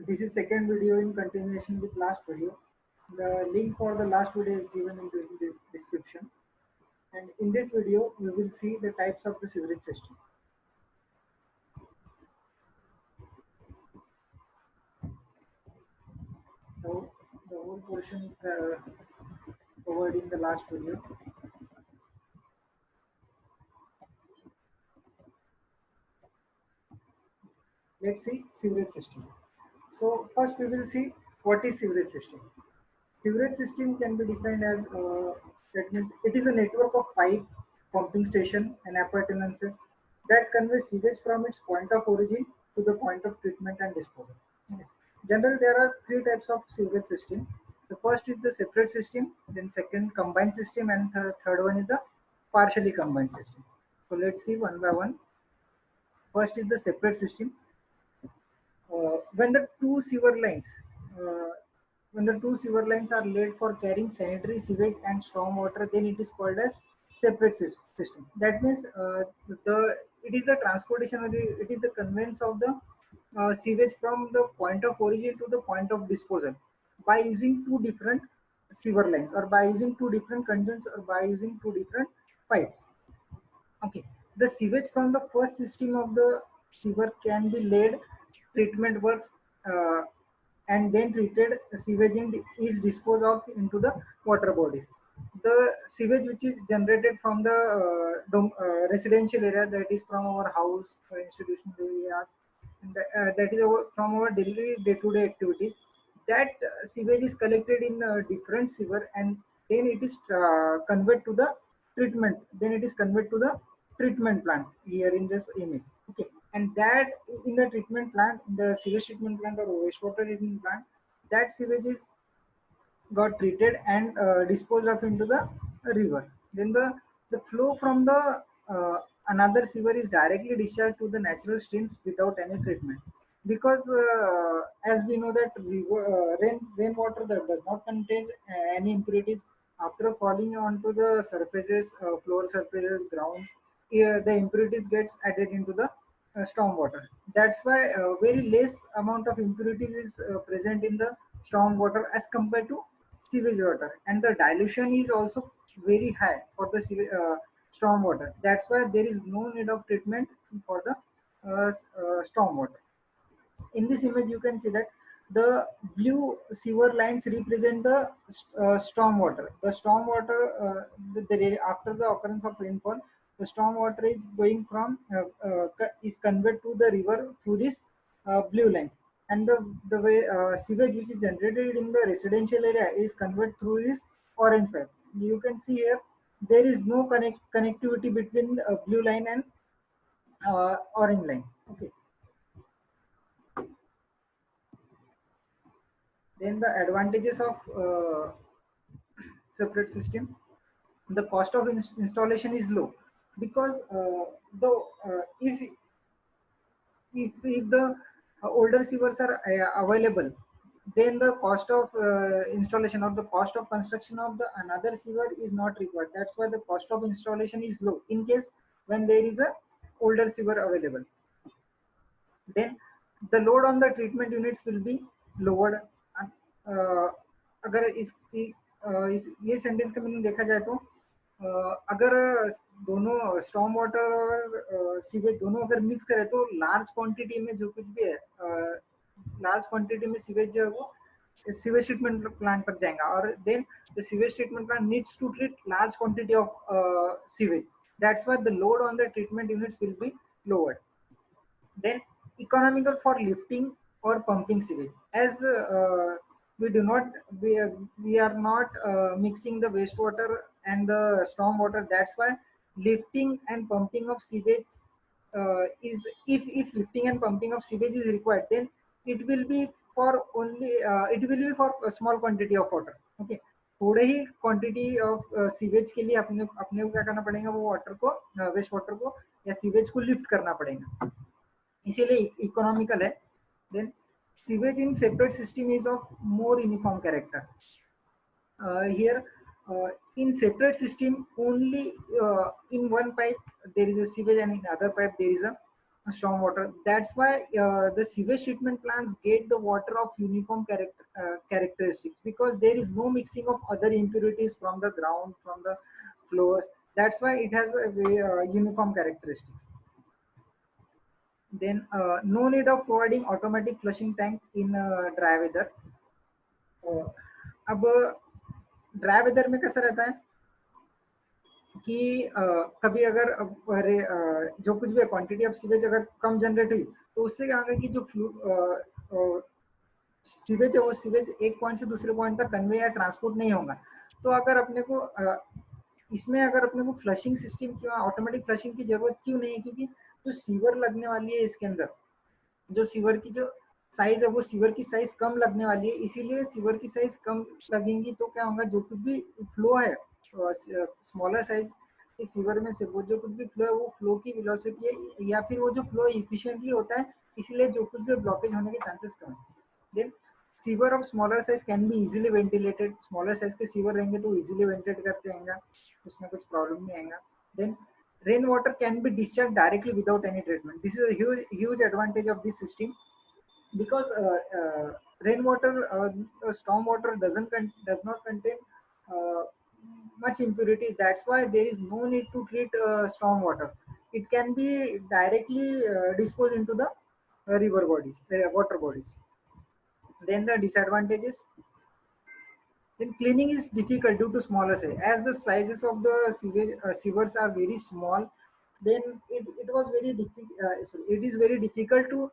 This is second video in continuation with last video. The link for the last video is given in the description. And in this video, we will see the types of the sewerage system. So the whole portion is covered in the last video. Let's see sewerage system. So first we will see what is sewerage system. Sewerage system can be defined as that means it is a network of pipe, pumping station, and appurtenances that convey sewage from its point of origin to the point of treatment and disposal. Okay. Generally, there are three types of sewerage system. The first is the separate system, then second combined system, and the third one is the partially combined system. So let's see one by one. First is the separate system. When the two sewer lines uh, when the two sewer lines are laid for carrying sanitary sewage and storm water, then it is called as separate system. That means the it is the transportation of it is the conveyance of the sewage from the point of origin to the point of disposal by using two different sewer lines, or by using two different conduits, or by using two different pipes. Okay, the sewage from the first system of the sewer can be laid, treatment works, uh, and then treated sewage is disposed of into the water bodies. The sewage which is generated from the residential area, that is from our house or institutional areas, and that is from our daily day-to-day activities. That sewage is collected in different sewer, and then it is conveyed to the treatment. Then it is conveyed to the treatment plant here in this image. Okay, and that in the treatment plant, the sewage treatment plant or wastewater treatment plant, that sewage is got treated and disposed of into the river. Then the flow from the another sewer is directly discharged to the natural streams without any treatment, because as we know that rainwater that does not contain any impurities, after falling onto the surfaces, floor surfaces, ground, the impurities gets added into the storm water. That's why very less amount of impurities is present in the storm water as compared to sewage water, and the dilution is also very high for the storm water. That's why there is no need of treatment for the storm water. In this image you can see that the blue sewer lines represent the storm water. The storm water, after the occurrence of rainfall, the storm water is going from is conveyed to the river through these blue lines, and the way sewage which is generated in the residential area is conveyed through this orange pipe. You can see here there is no connectivity between blue line and orange line. Okay, then the advantages of separate system. The cost of installation is low, because the if the older sewers are available, then the cost of installation or the cost of construction of the another sewer is not required. That's why the cost of installation is low in case when there is a older sewer available. Then the load on the treatment units will be lowered. अगर ये sentence का meaning देखा जाए तो अगर दोनों storm water और sewage दोनों अगर मिक्स करें तो लार्ज क्वांटिटी में जो कुछ भी है, लार्ज क्वांटिटी में सीवेज जो है वो सीवेज ट्रीटमेंट प्लांट तक जाएगा, और then the sewage treatment plant needs to treat large quantity of sewage. That's why the load on the treatment units will be lowered. Then economical for lifting or pumping sewage, as we do not we are not mixing the wastewater and the storm water. That's why lifting and pumping of sewage is, if lifting and pumping of sewage is required, then it will be for only it will be for a small quantity of water. Okay, थोड़े ही quantity of sewage के लिए अपने अपने को क्या करना पड़ेगा, वो वाटर को वेस्ट वाटर को या सीवेज को लिफ्ट करना पड़ेगा, इसीलिए इकोनॉमिकल है. Then sewage in separate system is of more uniform character. Here in separate system only in one pipe there is a sewage and in other pipe there is a storm water. That's why the sewage treatment plants get the water of uniform characteristics, because there is no mixing of other impurities from the ground, from the floors. That's why it has a uniform characteristics. Then no need of providing automatic flushing tank in dry weather. uh, अब dry weather में कैसा रहता है कि कभी अगर अरे जो कुछ भी क्वांटिटी ऑफ सीवेज अगर कम जनरेट हुई, तो उससे क्या होगा कि जो सीवेज है वो सीवेज एक पॉइंट से दूसरे पॉइंट तक कन्वे या ट्रांसपोर्ट नहीं होगा। तो अगर अपने को इसमें अगर अपने को फ्लशिंग सिस्टम की ऑटोमेटिक फ्लशिंग की जरूरत क्यों नहीं है, क्योंकि जो सीवर लगने वाली है इसके अंदर, जो सीवर की जो साइज है वो सीवर की साइज कम लगने वाली है, इसीलिए सीवर की साइज कम लगेंगी तो क्या होगा, जो कुछ भी फ्लो है स्मॉलर साइज के सीवर में से वो जो कुछ भी फ्लो है वो फ्लो की वेलोसिटी है, या फिर वो जो फ्लो इफिशिएंटली होता है, इसीलिए जो कुछ भी ब्लॉकेज होने के चांसेस कम है। Then sewer of smaller size can be easily ventilated, smaller size के सीवर रहेंगे तो इजीली वेंटिलेट करते आएगा, उसमें कुछ प्रॉब्लम नहीं आएगा। Then rain water can be discharged directly without any treatment. This is a huge advantage of this system, because rainwater, storm water does not contain uh, much impurities. That's why there is no need to treat storm water. It can be directly disposed into the river bodies, water bodies. Then the disadvantages. Then cleaning is difficult due to smaller size. As the sizes of the sewers are very small, then it was very difficult. It is very difficult to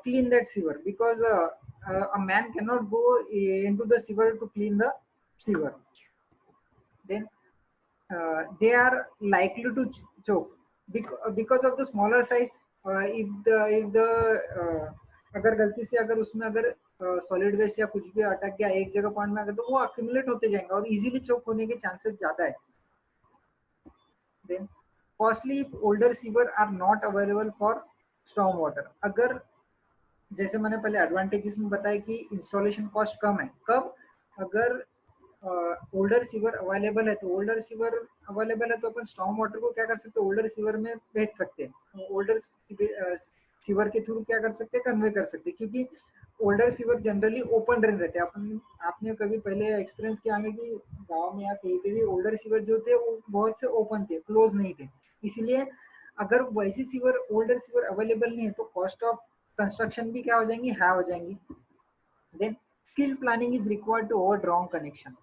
clean that sewer, because a man cannot go into the sewer to clean the sewer. Then they are likely to choke because of the smaller size. If the अगर गलती से अगर उसमें अगर solid waste या कुछ भी अटक गया एक जगह पॉइंट में, अगर तो वो अक्यूमुलेट होते जाएंगे और इजीली चोक होने के चांसेस ज्यादा है। Then costly if older sewer are not available for storm water. अगर जैसे मैंने पहले एडवांटेजेस में बताया कि इंस्टॉलेशन कॉस्ट कम है, कब अगर ओल्डर सीवर अवेलेबल है, तो ओल्डर सीवर अवेलेबल है तो अपन स्टॉर्म वाटर को क्या कर सकते हैं, ओल्डर सीवर में भेज सकते हैं, ओल्डर सीवर के थ्रू क्या कर सकते हैं, कन्वे कर सकते हैं, क्योंकि older sewer generally open drain रहते हैं। अपन आपने कभी पहले एक्सपीरियंस किया होंगे कि गांव में या कहीं पे भी ओल्डर सीवर जो थे वो बहुत से ओपन थे, क्लोज नहीं थे। इसलिए अगर वैसी सीवर ओल्डर सीवर अवेलेबल नहीं है तो कॉस्ट ऑफ कंस्ट्रक्शन भी क्या हो जाएंगी, हाई हो जाएंगी। Then skill planning is required to over drawn connection.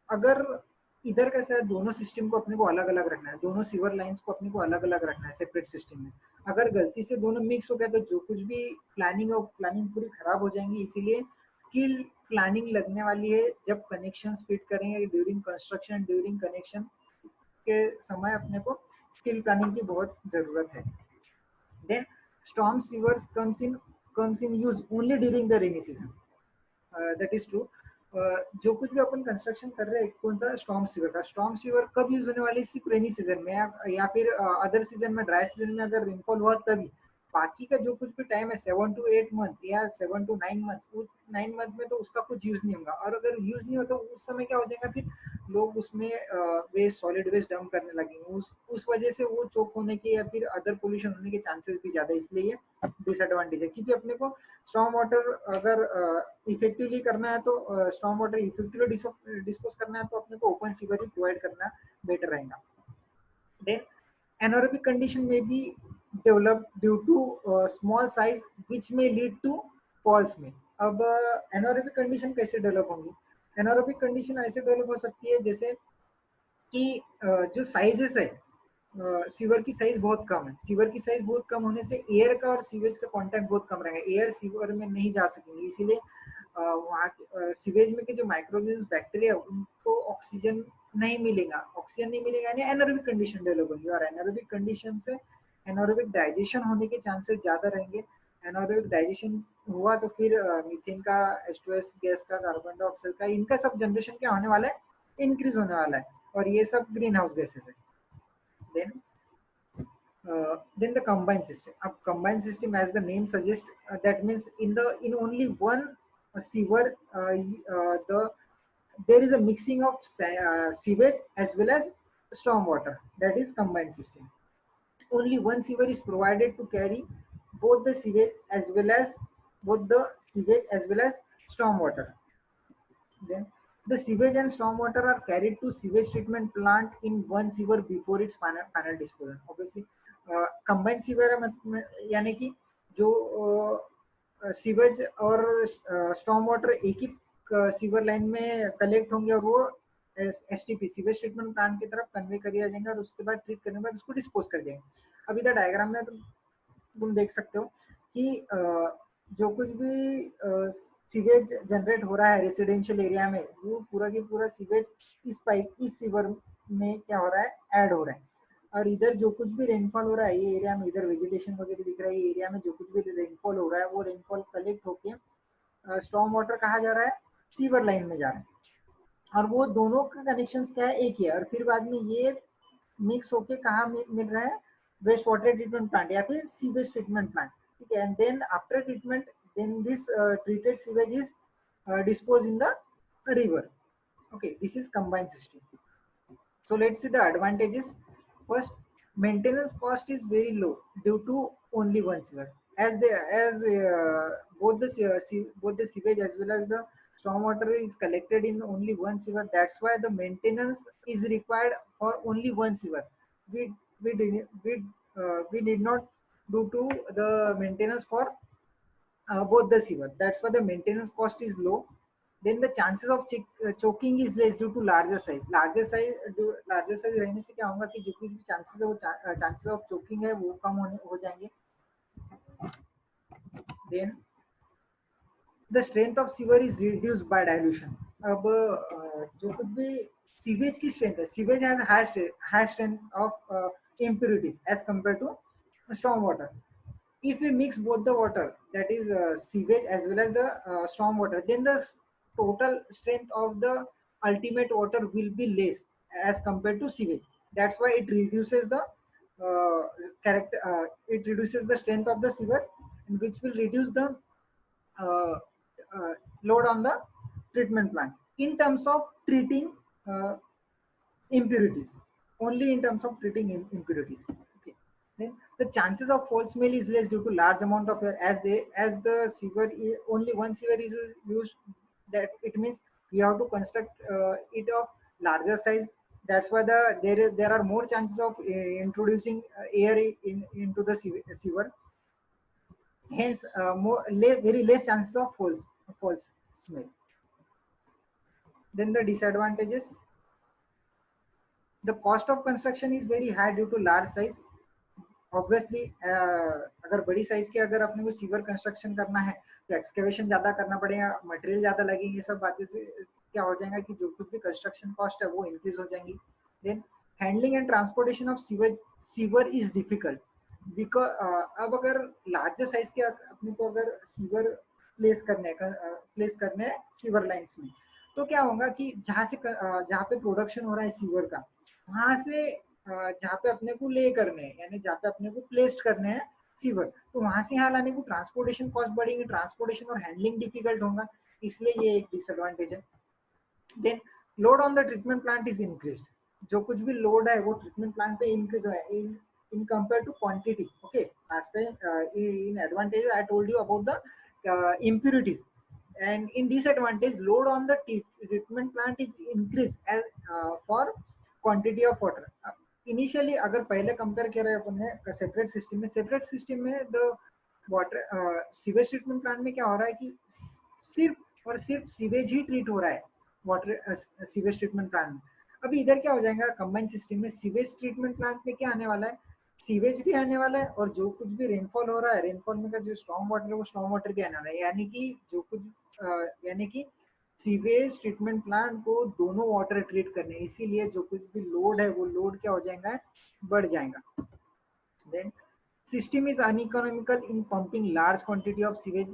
अगर इधर कैसा है, दोनों सिस्टम को अपने को अलग अलग रखना है, दोनों सीवर लाइंस को अपने को अलग अलग रखना है सेपरेट सिस्टम में। अगर गलती से दोनों मिक्स हो गया तो जो कुछ भी प्लानिंग और प्लानिंग पूरी खराब हो जाएंगी। इसीलिए स्किल प्लानिंग लगने वाली है जब कनेक्शन फिट करेंगे, ड्यूरिंग कंस्ट्रक्शन, ड्यूरिंग कनेक्शन के समय अपने को स्किल प्लानिंग की बहुत जरूरत है। Then storm sewers comes in use only during the rainy season. That is true. जो कुछ भी अपन कंस्ट्रक्शन कर रहे हैं, कौन सा स्टॉर्म सीवर का, स्टॉर्म सीवर कब यूज होने वाली, सिर्फ रेनी सीजन में या फिर अदर सीजन में, ड्राई सीजन में अगर रेनफॉल हुआ तभी। बाकी का जो कुछ भी टाइम है 7 to 8 मंथ या 7 to 9 मंथ, 9 मंथ में तो उसका कुछ यूज नहीं होगा। और अगर यूज नहीं होता उस समय क्या हो जाएगा, फिर लोग उसमें वेस्ट, सॉलिड वेस्ट डंप करने लगेंगे, उस वजह से वो चोक होने के या फिर अदर पोल्यूशन होने के चांसेस भी ज्यादा। इसलिए ये डिसएडवांटेज है, क्योंकि अपने को स्टॉर्म वाटर अगर इफेक्टिवली करना है तो स्टॉर्म वाटर इफेक्टिवली डिस्पोज करना है तो अपने को ओपन सीवर ही प्रोवाइड करना बेटर रहेगा। Then anaerobic condition may be developed due to small size which may lead to falls में। अब anaerobic condition कैसे डेवलप होंगी, anaerobic condition ऐसे डेवलप हो सकती है जैसे कि जो साइजेस है, सीवर की साइज बहुत कम है, सीवर की साइज बहुत कम होने से एयर का और सीवेज का कांटेक्ट बहुत कम रहेगा, एयर सीवर में नहीं जा सकेंगे, इसीलिए वहाँ सीवेज में के जो माइक्रोऑर्गेनिज्म, बैक्टीरिया, उनको ऑक्सीजन नहीं मिलेगा, ऑक्सीजन नहीं मिलेगा यानी एनारोबिक कंडीशन डेवलप होगी, और एनारोबिक कंडीशन से एनारोबिक डाइजेशन होने के चांसेस ज्यादा रहेंगे। एनारोबिक डाइजेशन हुआ तो फिर मीथेन का, H2S गैस का, कार्बन डाइऑक्साइड का, इनका सब जनरेशन क्या होने वाला है, इंक्रीज होने वाला है, और ये सब ग्रीन हाउस गैसेस है। Then the combined system. A combined system, as the name suggests, that means in only one sewer, there is a mixing of sewage as well as storm water. That is combined system. only one sewer is provided to carry both the sewage as well as storm water. Then the sewage and storm water are carried to sewage treatment plant in one sewer before its final disposal. Obviously, combined sewer यानी कि जो sewage और storm water एक ही sewer line में collect होंगे और वो STP sewage treatment plant की तरफ कन्वे कर दिया जाएंगे और उसके बाद ट्रीट करने के बाद उसको डिस्पोज कर देंगे. अब इधर डायग्राम में तुम देख सकते हो कि जो कुछ भी सीवेज जनरेट हो रहा है रेसिडेंशियल एरिया में वो पूरा की पूरा सीवेज इस सीवर में क्या हो रहा है ऐड हो रहा है. और इधर जो कुछ भी रेनफॉल हो रहा है ये एरिया में इधर वेजिटेशन वगैरह दिख रहा है ये एरिया में जो कुछ भी रेनफॉल हो रहा है वो रेनफॉल कलेक्ट होके स्टॉर्म वाटर कहाँ जा रहा है सीवर लाइन में जा रहा है. और वो दोनों का कनेक्शन क्या है एक ही है. और फिर बाद में ये मिक्स होके कहाँ मिल रहा है वेस्ट वाटर ट्रीटमेंट प्लांट या फिर सीवेज ट्रीटमेंट प्लांट. ठीक है. And then after treatment then this treated sewage is disposed in the river. Okay, this is combined system. So let's see the advantages. First, maintenance cost is very low due to only one sewer. As both the sewage as well as the stormwater is collected in only one sewer, that's why the maintenance is required for only one sewer. We we did not do to the maintenance for both the sewer. That's why the maintenance cost is low. Then the chances of choking is less due to larger size. Larger size रहने से क्या होगा कि जो कुछ भी chances है वो chances of choking है वो कम हो जाएंगे. Then the strength of sewer is reduced by dilution. अब जो कुछ भी सीवेज की स्ट्रेंथ है sewage has high strength of impurities as compared to storm water. If we mix both the water that is sewage as well as the storm water then the total strength of the ultimate water will be less as compared to sewage. That's why it reduces the it reduces the strength of the sewer which will reduce the uh, load on the treatment plant in terms of treating uh, impurities. Only in terms of treating impurities. Okay. Then the chances of foul smell is less due to large amount of air as the sewer only one sewer is used. That it means we have to construct it of larger size. That's why there are more chances of introducing air into the sewer. Hence, very less chances of false smell. Then the disadvantages. The cost of construction is very high due to large size. Obviously अगर बड़ी size के अगर अपने को sewer construction करना है तो excavation ज्यादा करना पड़ेगा मटेरियल ज्यादा लगेंगे. सब बातें से क्या हो जाएगा कि जो कुछ भी कंस्ट्रक्शन कॉस्ट है वो इंक्रीज हो जाएंगी. Then handling and transportation of sewer is difficult because अब अगर लार्जर साइज के अपने को अगर सीवर प्लेस करने हैं सीवर लाइन्स में तो क्या होगा कि जहाँ पे प्रोडक्शन हो रहा है सीवर का वहां से जहाँ पे अपने को ले करने हैं यानी जहाँ पे अपने को प्लेस्ड करने हैं सीवर तो वहां से यहाँ लाने को ट्रांसपोर्टेशन कॉस्ट बढ़ेगी. ट्रांसपोर्टेशन और हैंडलिंग डिफिकल्ट होगा इसलिए ये एक डिसएडवांटेज है. Then load on the treatment plant is increased. जो कुछ भी लोड है वो ट्रीटमेंट प्लांट पे इंक्रीज हुआ है in compared to quantity. Okay, last time in advantage I told you about the impurities and in disadvantage load on the treatment plant is increased as for quantity of water. Initially अगर पहले compare किया रहे अपन ने separate system में the water sewage treatment plant में क्या हो रहा है कि सिर्फ और सिर्फ सीवेज ही ट्रीट हो रहा है वाटर सीवेज ट्रीटमेंट प्लांट में. अभी इधर क्या हो जाएगा कंबाइंड सिस्टम में सीवेज ट्रीटमेंट प्लांट में क्या आने वाला है सीवेज भी आने वाला है और जो कुछ भी रेनफॉल हो रहा है रेनफॉल में का जो स्टॉर्म वाटर है वो स्टॉर्म वाटर भी आने वाला है. यानी कि जो कुछ यानी कि सीवेज ट्रीटमेंट प्लांट को दोनों वाटर ट्रीट करने इसीलिए जो कुछ भी लोड है वो लोड क्या हो जाएगा बढ़ जाएगा. Then system is uneconomical in pumping large quantity of sewage.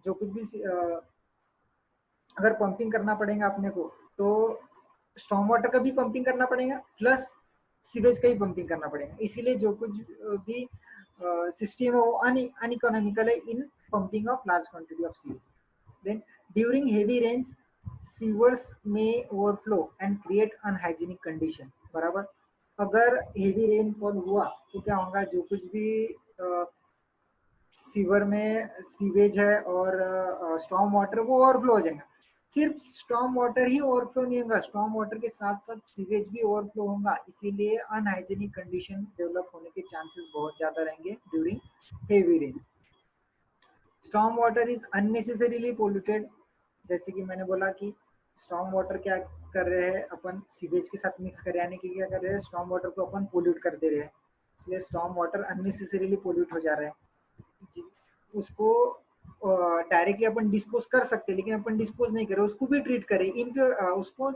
जो कुछ भी अगर पंपिंग करना पड़ेगा अपने को तो स्टॉर्म वाटर का भी पंपिंग करना पड़ेगा प्लस सीवेज का भी पंपिंग करना पड़ेगा. इसीलिए जो कुछ भी सिस्टम है वो अनइकोनॉमिकल है in pumping of large quantity of sewage. Then during heavy rains, sewers may overflow and create unhygienic condition. बराबर. अगर हेवी रेनफॉल हुआ तो क्या होगा, जो कुछ भी सीवर में सीवेज है और स्टॉर्म वाटर वो ओवरफ्लो हो जाएगा। सिर्फ स्टॉर्म वाटर ही ओवरफ्लो नहीं होगा, स्टॉर्म वाटर के साथ साथ सीवेज भी ओवरफ्लो होगा, इसीलिए अनहाइजेनिक कंडीशन डेवलप होने के चांसेस बहुत ज्यादा रहेंगे during heavy rains. Storm water is unnecessarily polluted, जैसे कि मैंने बोला कि स्टॉर्म वाटर क्या कर रहे हैं अपन, सीवेज के साथ मिक्स कर, यानी कि क्या कर रहे हैं, स्टॉर्म वाटर को अपन पोल्यूट कर दे रहे हैं, इसलिए स्टॉर्म वाटर अननेसेसरीली पोल्यूट हो जा रहा है। जिस उसको डायरेक्टली अपन डिस्पोज कर सकते हैं, लेकिन अपन डिस्पोज नहीं करें, उसको भी ट्रीट करें, इनप्योर उसको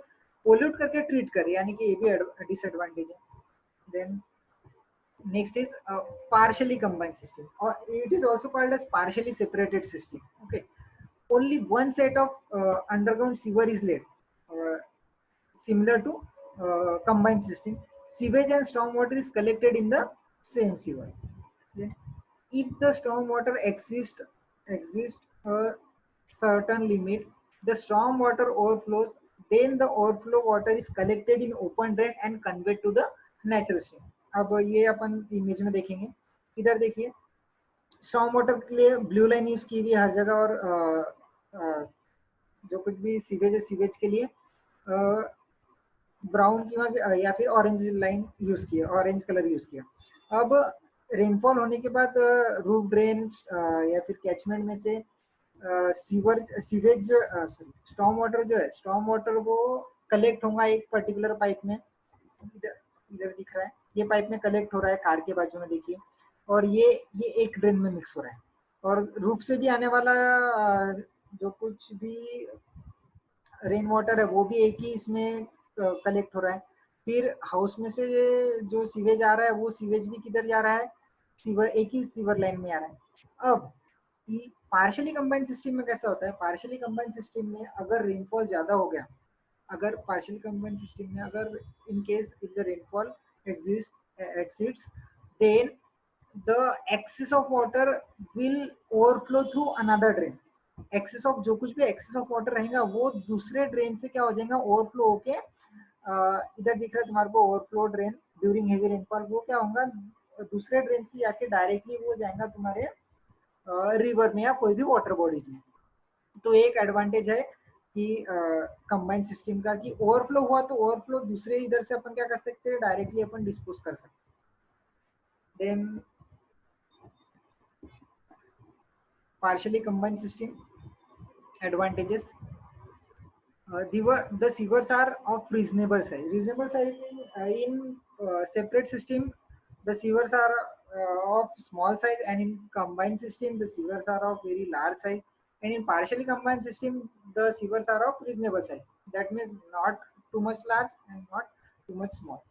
पोल्यूट करके ट्रीट करें, यानी कि ये भी डिसएडवांटेज है। Then next is partially combined system, or it is also called as partially separated system. Okay, only one set of underground sewer is laid, uh, similar to combined system. Sewage and storm water is collected in the same sewer. Then, if the storm water exists a certain limit, the storm water overflows. Then the overflow water is collected in open drain and conveyed to the natural stream. अब ये अपन image में देखेंगे, इधर देखिए, storm water के लिए blue line use की हुई है हर जगह, और जो कुछ भी सीवेज है सीवेज के लिए ब्राउन की या फिर ऑरेंज लाइन यूज किया, ऑरेंज कलर यूज किया। अब रेनफॉल होने के बाद रूफ ड्रेन या फिर कैचमेंट में से सीवेज स्टॉर्म वाटर जो है, स्टॉर्म वाटर वो कलेक्ट होगा एक पर्टिकुलर पाइप में, इधर इधर दिख रहा है, ये पाइप में कलेक्ट हो रहा है, कार के बाजू में देखिए, और ये एक ड्रेन में मिक्स हो रहा है, और रूफ से भी आने वाला जो कुछ भी रेन वाटर है वो भी एक ही इसमें कलेक्ट हो रहा है। फिर हाउस में से जो सीवेज आ रहा है वो सीवेज भी किधर जा रहा है, सीवर, एक ही सीवर लाइन में आ रहा है। अब पार्शियली कंबाइंड सिस्टम में कैसा होता है, पार्शियली कंबाइंड सिस्टम में अगर रेनफॉल ज्यादा हो गया, अगर पार्शियल कंबाइंड सिस्टम में अगर in case if the rainfall exceeds, then the excess of water will overflow through another drain. Excess of, जो कुछ भी एक्सेस ऑफ वाटर रहेगा वो दूसरे ड्रेन से क्या हो जाएगा, ओवरफ्लो होके इधर दिख रहा है तुम्हारे को overflow drain during heavy rainfall, वो क्या होगा, दूसरे ड्रेन से जाके डायरेक्टली वो जाएगा तुम्हारे रिवर में या कोई भी वाटर बॉडीज में। तो एक एडवांटेज है कि कंबाइंड सिस्टम का, कि ओवरफ्लो हुआ तो ओवरफ्लो दूसरे इधर से अपन क्या कर सकते हैं, डायरेक्टली अपन डिस्पोज कर सकते हैं। Then partially combined system advantages, the sewers are of reasonable size. Reasonable size means in separate system the sewers are of small size, and in combined system the sewers are of very large size, and in partially combined system the sewers are of reasonable size. That means not too much large and not too much small.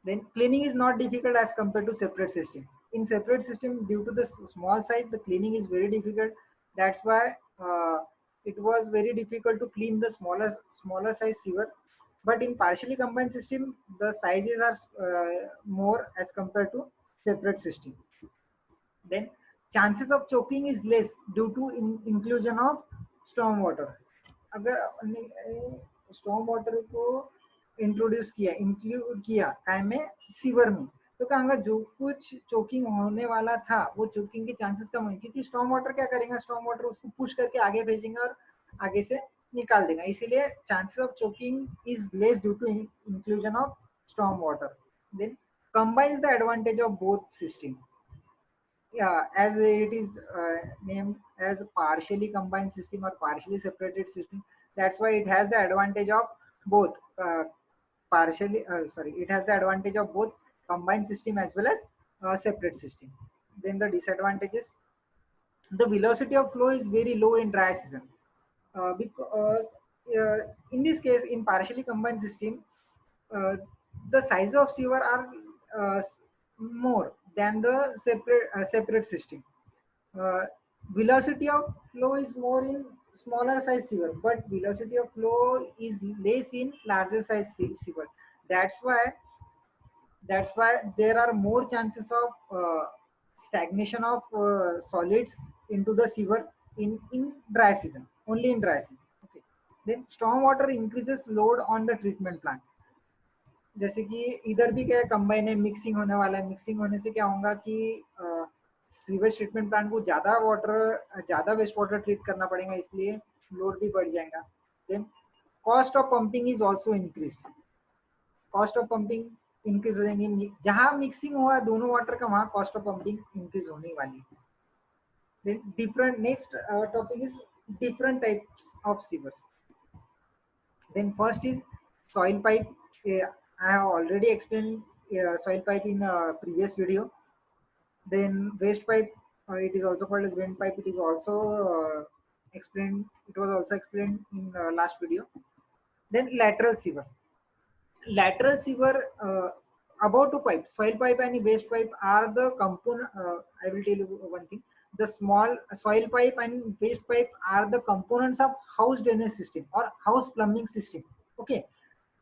Then cleaning is not difficult as compared to separate system. In separate system, due to the small size, the cleaning is very difficult. That's why it was very difficult to clean the smaller size sewer. But in partially combined system, the sizes are more as compared to separate system. Then chances of choking is less due to inclusion of storm water. अगर आपने storm water को introduce किया, include किया काय में, sewer में, तो क्या होगा, जो कुछ चोकिंग होने वाला था वो चोकिंग के चांसेस कम होंगे, क्योंकि स्टॉर्म वाटर क्या करेगा, स्टॉर्म वाटर उसको पुश करके आगे भेजेंगे और आगे से निकाल देगा, इसीलिए chances of choking is less due to inclusion of storm water. Then combines the advantage of both system. Yeah, as it is named as partially combined system or partially separated system, that's why it has the advantage of both it has the advantage of both combined system as well as separate system. Then the disadvantages, the velocity of flow is very low in dry season, because in this case in partially combined system the size of sewer are more than the separate system. uh, Velocity of flow is more in smaller size sewer, but velocity of flow is less in larger size sewer. That's why that's why there are more chances of stagnation of solids into the sewer in dry season, only in dry season. Okay. Then storm water increases load on the treatment plant. जैसे कि इधर भी क्या combine है, mixing होने वाला है। Mixing होने से क्या होगा कि सीवेज ट्रीटमेंट प्लांट को ज्यादा वेस्ट वाटर ट्रीट करना पड़ेगा, इसलिए लोड भी बढ़ जाएगा। Then cost of pumping is also increase. Cost of pumping increase हो जाएंगे, जहां मिक्सिंग हुआ दोनों वाटर का, वहां कॉस्ट ऑफ पंपिंग इंक्रीज होने वाली है। Then different next topic is different types of sewers. Then first is soil pipe. I have already explained soil pipe in a previous video. Then waste pipe, it is also called as vent pipe. It is also explained. It was also explained in last video. Then lateral sewer. Lateral sewer, about two pipes, soil pipe and waste pipe are the component. I will tell you one thing. The small soil pipe and waste pipe are the components of house drainage system or house plumbing system. Okay,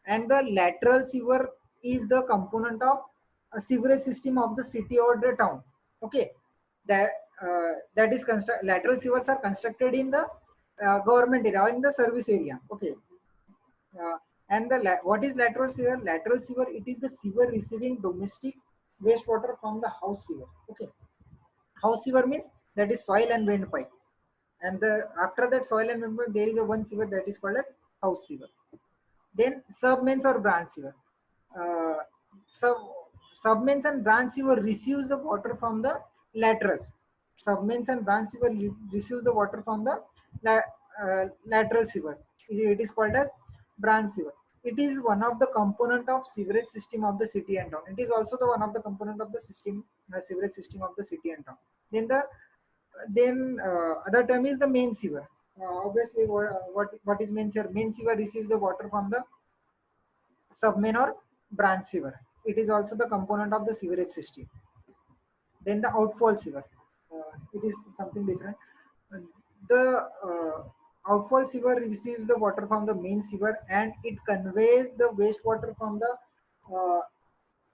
and the lateral sewer is the component of a sewerage system of the city or the town. Okay, that lateral sewers are constructed in the government area or in the service area. Okay, uh, and what is lateral sewer? Lateral sewer, it is the sewer receiving domestic wastewater from the house sewer. Okay, house sewer means that is soil and wind pipe, and after that soil and wind pipe there is a one sewer that is called as house sewer. Then submains or branch sewer. Uh, sub Submains and branch sewer receives the water from the laterals. Submains and branch sewer receives the water from the lateral sewer. It is called as branch sewer. It is one of the component of sewerage system of the city and town. It is also the one of the component of the system sewerage system of the city and town. Then other term is the main sewer. Obviously, what is main sewer? Main sewer receives the water from the submain or branch sewer. It is also the component of the sewerage system. Then the outfall sewer. It is something different. The outfall sewer receives the water from the main sewer and it conveys the wastewater from the uh,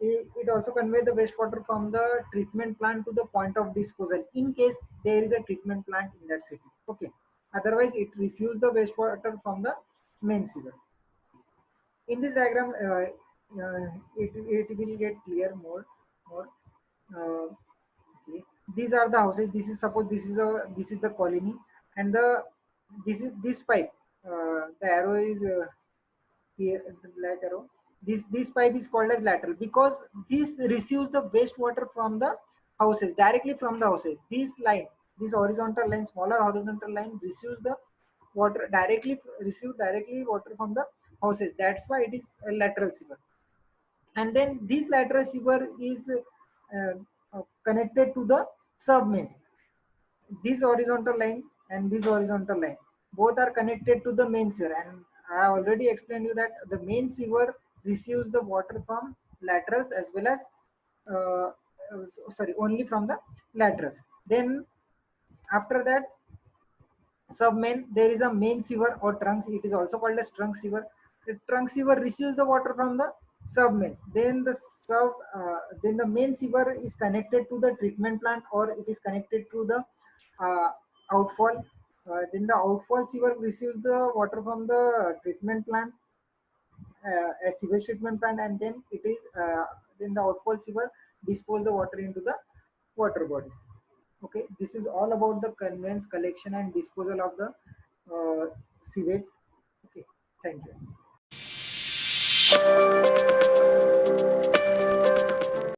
it also conveys the wastewater from the treatment plant to the point of disposal in case there is a treatment plant in that city. Okay. Otherwise, it receives the wastewater from the main sewer. In this diagram, it will get clear more. Okay. These are the houses. This is, suppose this is the colony, and this pipe. The arrow is here, the black arrow. This pipe is called as lateral because this receives the wastewater from the houses, directly from the houses. This horizontal line, smaller horizontal line, receives the water directly water from the houses. That's why it is a lateral sewer. And then this lateral sewer is connected to the submains. This horizontal line and this horizontal line both are connected to the main sewer, and I already explained you that the main sewer receives the water from laterals as well as uh, sorry, only from the laterals. Then after that submain, there is a main sewer or trunk. It is also called as trunk sewer. The trunk sewer receives the water from the submains. Then the main sewer is connected to the treatment plant or it is connected to the uh, outfall. Then the outfall sewer receives the water from the treatment plant, a sewage treatment plant, and then the outfall sewer dispose the water into the water bodies. Okay, this is all about the conveyance, collection, and disposal of the sewage. Okay, thank you.